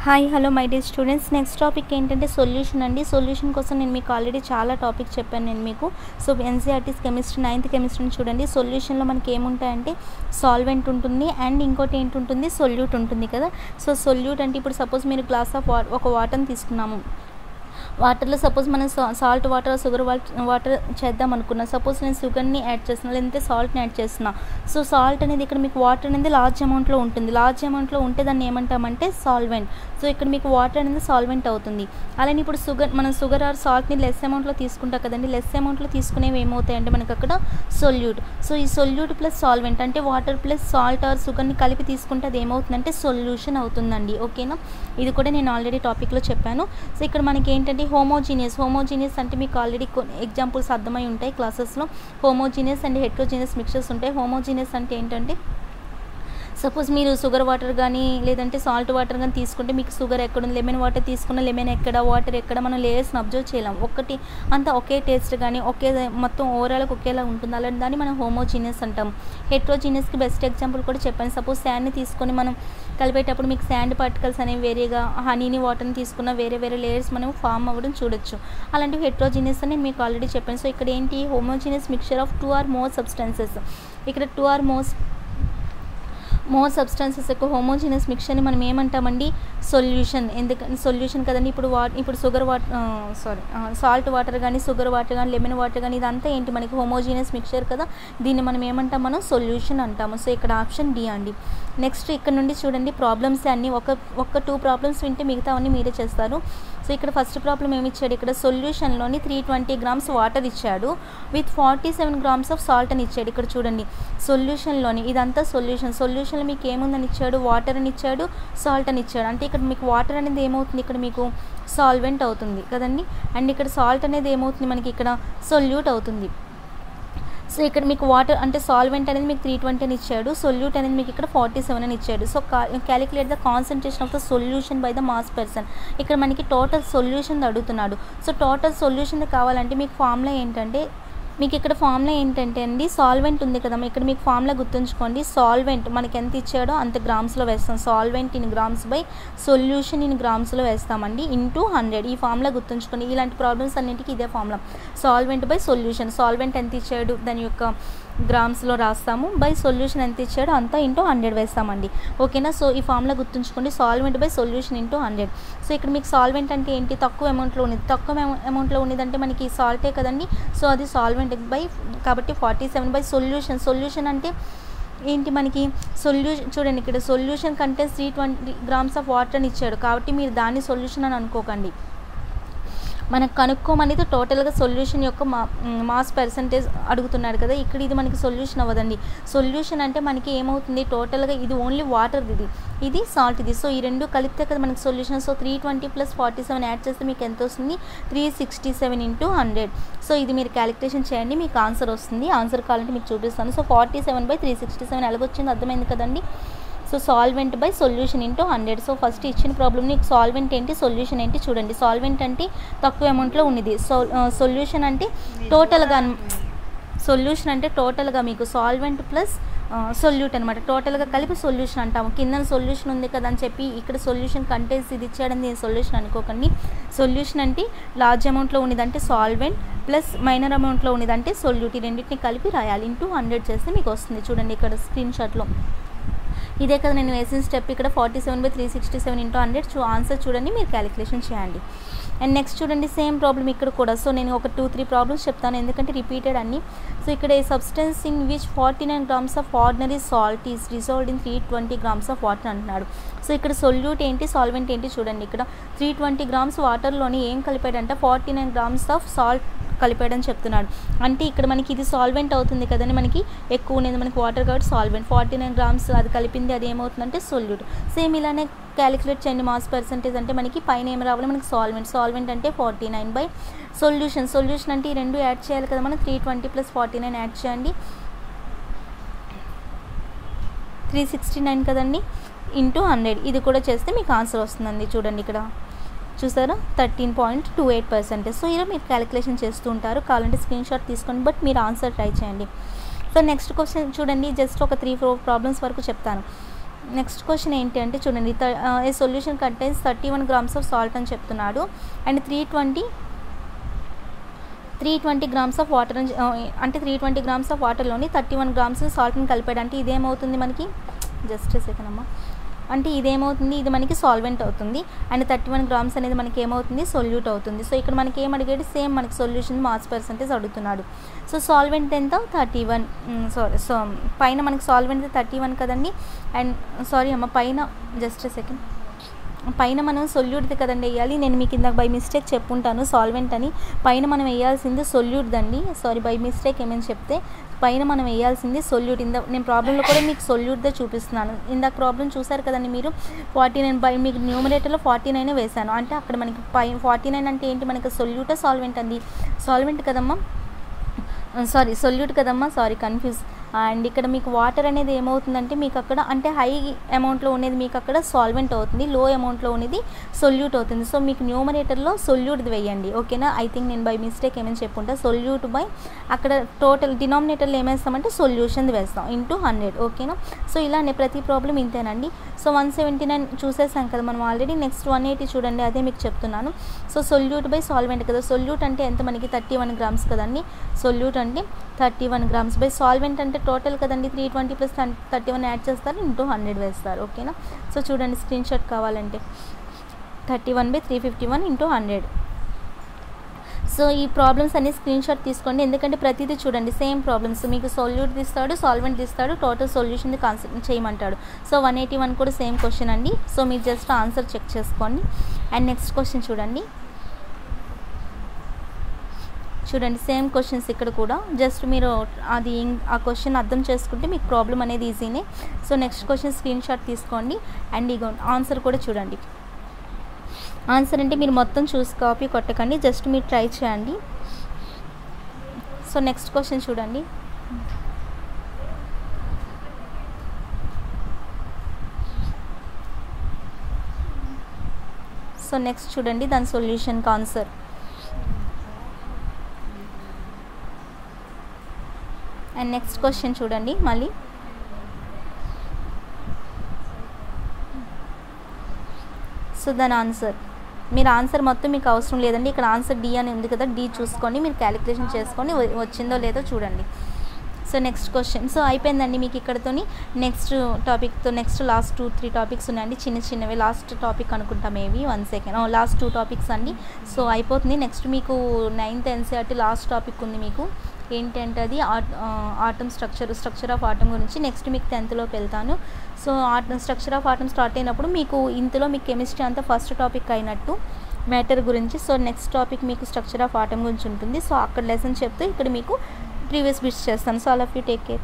Hi hello my dear students, next topic ఏంటంటే solution అండి. Solution కోసం నేను మీకు ఆల్రెడీ చాలా టాపిక్ చెప్పాను నేను మీకు. సో ఎన్సీఆర్టీస్ కెమిస్ట్రీ 9th కెమిస్ట్రీని చూడండి. సొల్యూషన్లో మనకి ఏముంటాయంటే సాల్వెంట్ ఉంటుంది అండ్ ఇంకోటి ఏంటుంటుంది, సొల్యూట్ ఉంటుంది కదా. సో సొల్యూట్ అంటే ఇప్పుడు సపోజ్ మీరు గ్లాస్ ఆఫ్ ఒక వాటర్ని తీసుకున్నాము. వాటర్లో సపోజ్ మనం సాల్ట్ వాటర్ షుగర్ వాటర్ చేద్దాం అనుకున్నా. సపోజ్ నేను షుగర్ని యాడ్ చేస్తున్నా లేదంటే సాల్ట్ని యాడ్ చేస్తున్నా. సో సాల్ట్ అనేది ఇక్కడ మీకు వాటర్ అనేది లార్జ్ అమౌంట్లో ఉంటుంది. లార్జ్ అమౌంట్లో ఉంటే దాన్ని ఏమంటామంటే సాల్వెంట్. సో ఇక్కడ మీకు వాటర్ అనేది సాల్వెంట్ అవుతుంది. అలానే ఇప్పుడు మనం షుగర్ ఆర్ సాల్ట్ని లెస్ అమౌంట్లో తీసుకుంటాం కదండి. లెస్ అమౌంట్లో తీసుకునేవి ఏమవుతాయంటే మనకి అక్కడ సొల్యూట్. సో ఈ సొల్యూట్ ప్లస్ సాల్వెంట్ అంటే వాటర్ ప్లస్ సాల్ట్ ఆర్ షుగర్ని కలిపి తీసుకుంటే అది ఏమవుతుందంటే సొల్యూషన్ అవుతుందండి. ఓకేనా, ఇది కూడా నేను ఆల్రెడీ టాపిక్లో చెప్పాను. సో ఇక్కడ మనకి ఏంటంటే హోమోజీనియస్ అంటే మీకు ఆల్రెడీ కొన్ని ఎగ్జాంపుల్స్ అర్థమై ఉంటాయి క్లాసెస్లో. హోమోజీనియస్ అండ్ హెట్రోజీనియస్ మిక్చర్స్ ఉంటాయి. హోమోజీనియస్ అంటే ఏంటంటే సపోజ్ మీరు షుగర్ వాటర్ కానీ లేదంటే సాల్ట్ వాటర్ కానీ తీసుకుంటే మీకు షుగర్ ఎక్కడ ఉంది, లెమన్ వాటర్ తీసుకున్న లెమన్ ఎక్కడ, వాటర్ ఎక్కడ, మనం లేయర్స్ని అబ్జర్వ్ చేయలేం. ఒకటి అంతా ఒకే టేస్ట్ కానీ ఒకే మొత్తం ఓవరాల్గా ఒకేలా ఉంటుంది. అలాంటి దాన్ని మనం హోమోజీనియస్ అంటాం. హెట్రోజీనియస్కి బెస్ట్ ఎగ్జాంపుల్ కూడా చెప్పాను. సపోజ్ శాండ్ని తీసుకొని మనం కలిపేటప్పుడు మీకు శాండ్ పార్టికల్స్ అనేవి వేరేగా, హనీని వాటర్ని తీసుకున్న వేరే వేరే లేయర్స్ మనం ఫామ్ అవ్వడం చూడొచ్చు. అలాంటివి హెట్రోజీనియస్ అని నేను మీకు ఆల్రెడీ చెప్పాను. సో ఇక్కడ ఏంటి, homogeneous mixture of 2 or more substances. ఇక్కడ 2 or more సబ్స్టెన్సెస్ యొక్క హోమోజీనియస్ మిక్చర్ని మనం ఏమంటామండి, సొల్యూషన్. ఎందుకంటే సొల్యూషన్ కదండి. ఇప్పుడు సాల్ట్ వాటర్ కానీ షుగర్ వాటర్ కానీ లెమన్ వాటర్ కానీ ఇదంతా ఏంటి మనకి హోమోజీనియస్ మిక్చర్ కదా. దీన్ని మనం ఏమంటాం, మనం సొల్యూషన్ అంటాము. సో ఇక్కడ ఆప్షన్ డి అండి. నెక్స్ట్ ఇక్కడ నుండి చూడండి, ప్రాబ్లమ్స్ అన్నీ ఒక 2 ప్రాబ్లమ్స్ వింటే మిగతా అన్నీ మీరే చేస్తారు. సో ఇక్కడ ఫస్ట్ ప్రాబ్లం ఏమి ఇచ్చాడు, ఇక్కడ సొల్యూషన్లోని 320 grams వాటర్ ఇచ్చాడు విత్ 47 grams ఆఫ్ సాల్ట్ అని ఇచ్చాడు. ఇక్కడ చూడండి సొల్యూషన్లోని ఇదంతా సొల్యూషన్లో మీకు ఏముందని ఇచ్చాడు, వాటర్ అని ఇచ్చాడు, సాల్ట్ అని ఇచ్చాడు. అంటే ఇక్కడ మీకు వాటర్ అనేది ఏమవుతుంది, ఇక్కడ మీకు సాల్వెంట్ అవుతుంది కదండి. అండ్ ఇక్కడ సాల్ట్ అనేది ఏమవుతుంది మనకి ఇక్కడ సొల్యూట్ అవుతుంది. సో ఇక్కడ మీకు వాటర్ అంటే సాల్వెంట్ అనేది మీకు 320 అని ఇచ్చాడు, సొల్యూట్ అనేది మీకు ఇక్కడ 47 అని ఇచ్చాడు. So calculate the concentration of the solution by the mass person. ఇక్కడ మనకి టోటల్ సొల్యూషన్ అడుగుతున్నాడు. సో టోటల్ సొల్యూషన్ కావాలంటే మీకు ఫార్ములా ఏంటంటే, మీకు ఇక్కడ ఫార్ములా ఏంటంటే అండి, సాల్వెంట్ ఉంది కదా, ఇక్కడ మీకు ఫార్ములా గుర్తుంచుకోండి. సాల్వెంట్ మనకి ఎంత ఇచ్చాడో అంత గ్రామ్స్లో వేస్తాం. Solvent in grams by solution in గ్రామ్స్లో వేస్తామండి ఇంటూ 100. ఈ ఫార్ములా గుర్తుంచుకోండి. ఇలాంటి ప్రాబ్లమ్స్ అన్నింటికి ఇదే formula, solvent by solution. Solvent ఎంత ఇచ్చాడు దాని యొక్క గ్రామ్స్లో రాస్తాము, బై సొల్యూషన్ ఎంత ఇచ్చాడో అంతా ఇంటూ 100 వేస్తామండి. ఓకేనా. సో ఈ ఫార్ములా గుర్తుంచుకోండి, solvent by solution into 100. So ఇక్కడ మీకు సాల్వెంట్ అంటే ఏంటి, తక్కువ అమౌంట్లో ఉన్నది. తక్కువ అమౌంట్లో ఉన్నదంటే మనకి సాల్టే కదండి. సో అది సాల్వెంట్ బై కాబట్టి 47 బై సొల్యూషన్ అంటే ఏంటి మనకి చూడండి ఇక్కడ solution contains 320 grams of water అని ఇచ్చాడు కాబట్టి మీరు దాన్ని సొల్యూషన్ అని అనుకోకండి. మనకు కనుక్కోమనేది టోటల్గా సొల్యూషన్ యొక్క మాస్ పర్సంటేజ్ అడుగుతున్నాడు కదా. ఇక్కడ ఇది మనకి సొల్యూషన్ అవ్వదండి. సొల్యూషన్ అంటే మనకి ఏమవుతుంది, టోటల్గా ఇది ఓన్లీ వాటర్, ఇది సాల్ట్ ఇది. సో ఈ రెండు కలిపితే కదా మనకి సొల్యూషన్. సో 320 + 47 యాడ్ చేస్తే మీకు ఎంత వస్తుంది, 367 × 100. సో ఇది మీరు క్యాలిక్యులేషన్ చేయండి, మీకు ఆన్సర్ వస్తుంది. ఆన్సర్ కావాలంటే మీకు చూపిస్తాను. సో 47/367 ఎలాగొచ్చింది అర్థమైంది కదండి. So solvent by solution into 100. So first ఇచ్చిన ప్రాబ్లమ్ని సాల్వెంట్ ఏంటి, సొల్యూషన్ ఏంటి చూడండి. సాల్వెంట్ అంటే తక్కువ అమౌంట్లో ఉన్నది, సొల్యూషన్ అంటే టోటల్గా మీకు సాల్వెంట్ ప్లస్ సొల్యూట్ అనమాట. టోటల్గా కలిపి సొల్యూషన్ అంటాము. కింద సొల్యూషన్ ఉంది కదా అని చెప్పి ఇక్కడ సొల్యూషన్ కంటెన్స్ ఇది ఇచ్చాడని నేను సొల్యూషన్ అనుకోకండి. సొల్యూషన్ అంటే లార్జ్ అమౌంట్లో ఉన్నదంటే సాల్వెంట్ ప్లస్ మైనర్ అమౌంట్లో ఉన్నదంటే సొల్యూట్. ఈ రెండింటిని కలిపి రాయాలి. ఇంటూ 100 చేస్తే మీకు వస్తుంది. చూడండి ఇక్కడ స్క్రీన్ షాట్లో ఇదే కదా నేను వేసిన స్టెప్. ఇక్కడ 47/367 × 100 ఆన్సర్ చూడండి, మీరు క్యాలిక్యులేషన్ చేయండి. అండ్ నెక్స్ట్ చూడండి సేమ్ ప్రాబ్లమ్ ఇక్కడ కూడా. సో నేను ఒక 2-3 ప్రాబ్లమ్స్ చెప్తాను ఎందుకంటే రిపీటెడ్ అన్ని. సో ఇక్కడ a substance in which 49 grams of ordinary salt is dissolved in 320 grams of water అంటున్నాడు. సో ఇక్కడ సొల్యూట్ ఏంటి, సాల్వెంట్ ఏంటి చూడండి. ఇక్కడ 320 grams వాటర్లోని ఏం కలిపాడంటే 49 grams ఆఫ్ సాల్ట్ కలిపాడని చెప్తున్నాడు. అంటే ఇక్కడ మనకి ఇది సాల్వెంట్ అవుతుంది కదండి, మనకి ఎక్కువ ఉన్నది మనకి వాటర్ కాబట్టి సాల్వెంట్. 49 grams అది కలిపింది, అది ఏమవుతుందంటే సొల్యూట్. సేమ్ ఇలానే క్యాలిక్యులేట్ చేయండి మాస్ పర్సంటేజ్. అంటే మనకి పైన ఏం రావాలి, మనకి సాల్వెంట్ అంటే 49 బై సొల్యూషన్ అంటే ఈ రెండు యాడ్ చేయాలి కదా మనం. 320 + 49 యాడ్ చేయండి, 369 కదండి, ఇంటూ 100. ఇది కూడా చేస్తే మీకు ఆన్సర్ వస్తుందండి. చూడండి ఇక్కడ చూసారా 13.28%. సో ఇలా మీరు క్యాలిక్యులేషన్ చేస్తూ ఉంటారు. కావాలంటే స్క్రీన్ షాట్ తీసుకోండి, బట్ మీరు ఆన్సర్ ట్రై చేయండి. సో నెక్స్ట్ క్వశ్చన్ చూడండి, జస్ట్ ఒక 3-4 ప్రాబ్లమ్స్ వరకు చెప్తాను. నెక్స్ట్ క్వశ్చన్ ఏంటి అంటే చూడండి, a solution contains 31 grams of salt అని చెప్తున్నాడు అండ్ 320 grams ఆఫ్ వాటర్ అంటే 320 grams ఆఫ్ వాటర్లోని 31 grams సాల్ట్ని కలిపాడు. అంటే ఇదేమవుతుంది మనకి, జస్ట్ సెకండ్ అమ్మ, అంటే ఇదేమవుతుంది, ఇది మనకి సాల్వెంట్ అవుతుంది అండ్ 31 grams అనేది మనకి ఏమవుతుంది, సొల్యూట్ అవుతుంది. సో ఇక్కడ మనకి ఏం అడిగాడు, సేమ్ మనకి సొల్యూషన్ మాస్ పర్సెంటేజ్ అడుగుతున్నాడు. సో సాల్వెంట్ ఎంత 31, సో పైన మనకి సాల్వెంట్ 31 కదండి, అండ్ సారీ అమ్మ పైన జస్ట్ సెకండ్, పైన మనం సొల్యూట్ది కదండి వేయాలి. నేను మీకు ఇందాక బై మిస్టేక్ చెప్పుంటాను సాల్వెంట్ అని, పైన మనం వేయాల్సింది సొల్యూట్దండి. సారీ బై మిస్టేక్ ఏమైనా చెప్తే, పైన మనం వేయాల్సింది సొల్యూట్. నేను ప్రాబ్లంలో కూడా మీకు సొల్యూట్దే చూపిస్తున్నాను. ఇందాక ప్రాబ్లం చూసారు కదండి మీరు, 49 మీకు న్యూమరేటర్లో 49 వేసాను. అంటే అక్కడ మనకి 49 అంటే ఏంటి, మనకి సొల్యూటా సాల్వెంట్ అండి, సాల్వెంట్ కదమ్మా, సారీ సొల్యూట్ కదమ్మా, సారీ కన్ఫ్యూజ్. అండ్ ఇక్కడ మీకు వాటర్ అనేది ఏమవుతుందంటే మీకు అక్కడ అంటే హై అమౌంట్లో ఉండేది మీకు అక్కడ సాల్వెంట్ అవుతుంది, లో అమౌంట్లో ఉండేది సొల్యూట్ అవుతుంది. సో మీకు న్యూమరేటర్లో సొల్యూట్ది వేయండి, ఓకేనా. ఐ థింక్ నేను బై మిస్టేక్ ఏమైనా చెప్పుంటా, సొల్యూట్ బై అక్కడ టోటల్ డినామినేటర్లో ఏమేస్తామంటే సొల్యూషన్ది వేస్తాం ఇంటూ 100, ఓకేనా. సో ఇలానే ప్రతి ప్రాబ్లం ఇంతేనండి. సో 179 చూసేసాం కదా మనం ఆల్రెడీ. నెక్స్ట్ 180 చూడండి, అదే మీకు చెప్తున్నాను. సో సొల్యూట్ బై సాల్వెంట్ కదా, సొల్యూట్ అంటే ఎంత మనకి 31 grams కదండి, సొల్యూట్ అంటే 31 grams బై సాల్వెంట్ అంటే టోటల్ కదండి 320 ప్లస్ 31 యాడ్ చేస్తారు ఇంటూ 100 వేస్తారు, ఓకేనా. సో చూడండి స్క్రీన్ షాట్ కావాలంటే 31/351 ఇంటూ 100. సో ఈ ప్రాబ్లమ్స్ అన్ని స్క్రీన్ షాట్ తీసుకోండి, ఎందుకంటే ప్రతిదీ చూడండి సేమ్ ప్రాబ్లమ్స్. మీకు సొల్యూట్ తీస్తాడు, సాల్వెంట్ తీస్తాడు, టోటల్ సొల్యూషన్ది కాన్సెప్ట్ చేయమంటాడు. సో 181 కూడా సేమ్ క్వశ్చన్ అండి. సో మీరు జస్ట్ ఆన్సర్ చెక్ చేసుకోండి. అండ్ నెక్స్ట్ క్వశ్చన్ చూడండి సేమ్ క్వశ్చన్స్ ఇక్కడ కూడా, జస్ట్ మీరు అది ఆ క్వశ్చన్ అర్థం చేసుకుంటే మీకు ప్రాబ్లం అనేది ఈజీనే. So next question screen shot తీసుకోండి అండ్ ఇగో ఆన్సర్ కూడా చూడండి. ఆన్సర్ అంటే మీరు మొత్తం చూసి కాపీ కొట్టకండి, జస్ట్ మీరు ట్రై చేయండి. సో నెక్స్ట్ క్వశ్చన్ చూడండి, సో నెక్స్ట్ చూడండి దాని సొల్యూషన్కి ఆన్సర్. అండ్ నెక్స్ట్ క్వశ్చన్ చూడండి మళ్ళీ, సో దాని ఆన్సర్, మీరు ఆన్సర్ మొత్తం మీకు అవసరం లేదండి, ఇక్కడ ఆన్సర్ డి అని ఉంది కదా, డి చూసుకొని మీరు క్యాలిక్యులేషన్ చేసుకొని వచ్చిందో లేదో చూడండి. సో నెక్స్ట్ క్వశ్చన్, సో అయిపోయిందండి మీకు ఇక్కడతోని. నెక్స్ట్ టాపిక్తో నెక్స్ట్ లాస్ట్ 2-3 టాపిక్స్ ఉన్నాయండి, చిన్నవి. లాస్ట్ టాపిక్ అనుకుంటాం ఏవి, 1 సెకండ్, లాస్ట్ 2 టాపిక్స్ అండి. సో అయిపోతుంది. నెక్స్ట్ మీకు 9th NCERT లాస్ట్ టాపిక్ ఉంది మీకు, ఏంటంటే అది ఆటమ్ స్ట్రక్చర్ ఆఫ్ ఆటమ్ గురించి. నెక్స్ట్ మీకు 10thలోకి వెళ్తాను. So structure of atom start అయినప్పుడు మీకు ఇంతలో మీకు కెమిస్ట్రీ అంతా ఫస్ట్ టాపిక్ అయినట్టు మ్యాటర్ గురించి. సో నెక్స్ట్ టాపిక్ మీకు స్ట్రక్చర్ ఆఫ్ ఆటమ్ గురించి ఉంటుంది. సో అక్కడ లెసన్ చెప్తూ ఇక్కడ మీకు ప్రీవియస్ బిట్స్ చేస్తాను. So all of you take care.